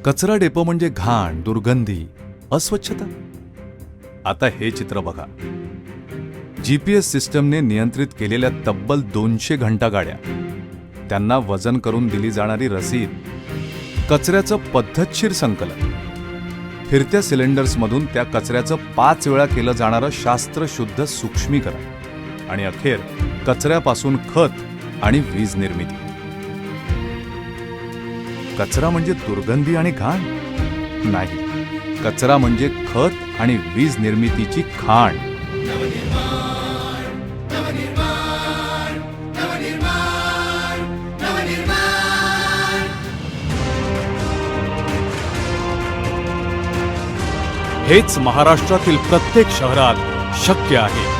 कचरा डेपो म्हणजे घाण, दुर्गंधी, अस्वच्छता. आता हे चित्र बघा. GPS सिस्टमने नियंत्रित केलेल्या तब्बल 200 घंटागाड्या, त्यांना वजन करून दिली जाणारी रसीद, कचऱ्याचं पद्धतशीर संकलन, फिरत्या सिलेंडर्समधून त्या कचऱ्याचं 5 वेळा केलं जाणारं शास्त्रशुद्ध सूक्ष्मीकरण आणि अखेर कचऱ्यापासून खत आणि वीज निर्मिती. कचरा म्हणजे दुर्गंधी आणि घाण नाही. कचरा म्हणजे खत आणि वीज निर्मितीची खाण. हेच महाराष्ट्रातील प्रत्येक शहरात शक्य आहे.